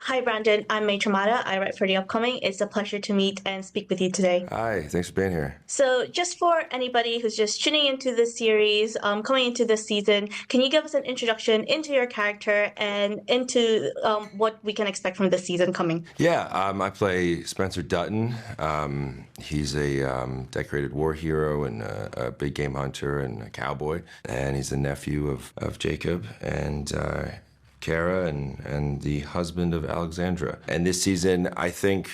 Hi, Brandon. I'm May Tramada. I write for The Upcoming. It's a pleasure to meet and speak with you today. Hi, thanks for being here. So, just for anybody who's just tuning into this series, coming into this season, can you give us an introduction into your character and into what we can expect from this season coming? Yeah, I play Spencer Dutton. He's a decorated war hero and a big game hunter and a cowboy. And he's the nephew of Jacob and Kara and the husband of Alexandra. And this season, I think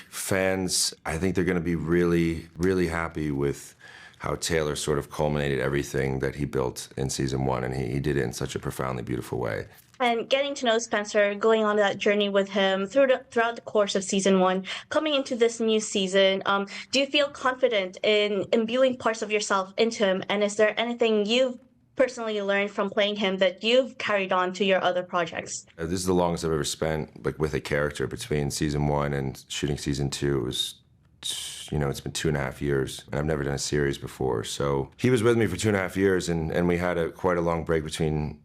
they're going to be really, really happy with how Taylor sort of culminated everything that he built in season one, and he did it in such a profoundly beautiful way. And getting to know Spencer, going on that journey with him throughout the course of season one, coming into this new season, do you feel confident in imbuing parts of yourself into him? And is there anything you've personally learned from playing him that you've carried on to your other projects? This is the longest I've ever spent with a character between season one and shooting season two. It was, it's been 2.5 years, and I've never done a series before. So he was with me for 2.5 years, and we had quite a long break between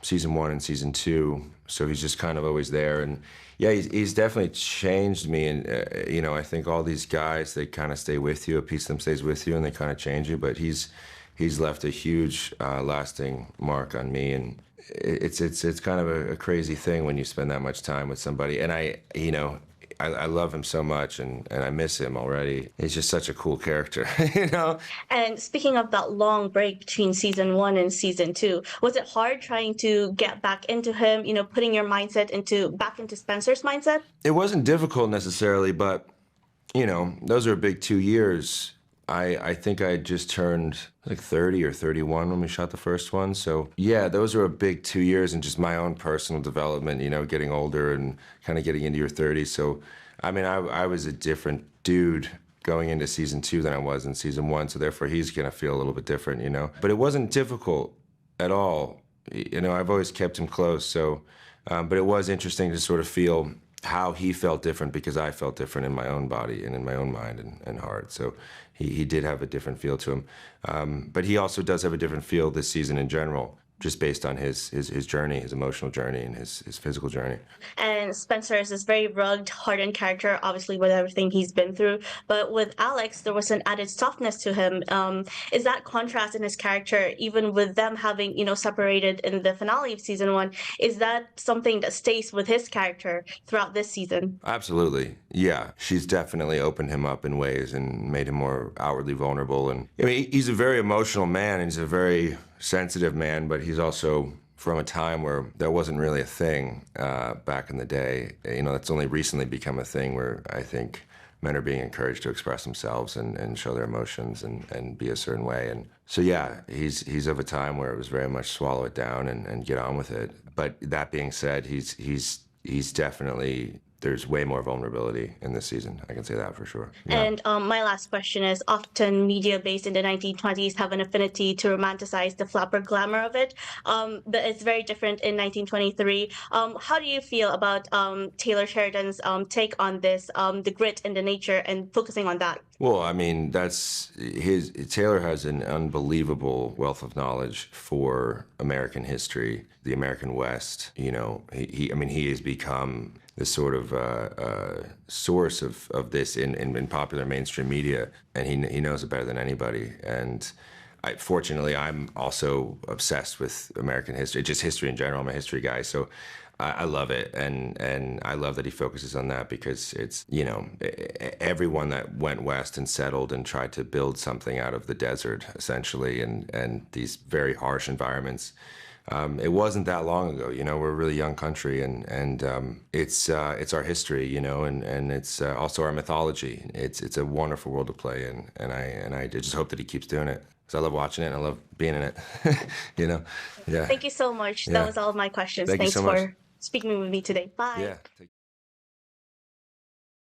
season one and season two. So he's just kind of always there, and yeah, he's definitely changed me. And I think all these guys, they kind of stay with you. A piece of them stays with you, and they kind of change you. But he's left a huge, lasting mark on me, and it's kind of a crazy thing when you spend that much time with somebody. And I love him so much, and I miss him already. He's just such a cool character, And speaking of that long break between season one and season two, was it hard trying to get back into him, putting your mindset back into Spencer's mindset? It wasn't difficult necessarily, but, those are a big 2 years. I think I had just turned like 30 or 31 when we shot the first one. So yeah, those are a big 2 years in just my own personal development, getting older and kind of getting into your 30s. So, I was a different dude going into season two than I was in season one. So therefore he's going to feel a little bit different, But it wasn't difficult at all. I've always kept him close. So, but it was interesting to sort of feel how he felt different because I felt different in my own body and in my own mind and heart. So he did have a different feel to him. But he also does have a different feel this season in general, just based on his journey, his emotional journey and his physical journey. And Spencer is this very rugged, hardened character, obviously with everything he's been through. But with Alex, there was an added softness to him. Is that contrast in his character, even with them having, separated in the finale of season one, is that something that stays with his character throughout this season? Absolutely. Yeah. She's definitely opened him up in ways and made him more outwardly vulnerable. And he's a very emotional man, and he's a very sensitive man, but he's also from a time where that wasn't really a thing back in the day. That's only recently become a thing where I think men are being encouraged to express themselves and show their emotions and be a certain way. And so, yeah, he's of a time where it was very much swallow it down and get on with it. But that being said, he's definitely, there's way more vulnerability in this season. I can say that for sure. Yeah. And my last question is, often media based in the 1920s have an affinity to romanticize the flapper glamour of it, but it's very different in 1923. How do you feel about Taylor Sheridan's take on this, the grit and the nature, and focusing on that? Well, Taylor has an unbelievable wealth of knowledge for American history, the American West. He has become this sort of source of this in popular mainstream media, and he knows it better than anybody. And fortunately, I'm also obsessed with American history, just history in general. I'm a history guy, so I love it, and I love that he focuses on that because it's, everyone that went west and settled and tried to build something out of the desert, essentially, and these very harsh environments. It wasn't that long ago, we're a really young country, and it's our history, and it's also our mythology. It's a wonderful world to play in, and I just hope that he keeps doing it, because I love watching it and I love being in it, Yeah. Thank you so much. Yeah. That was all of my questions. Thank you Thanks so for much. speaking with me today. Bye. Yeah.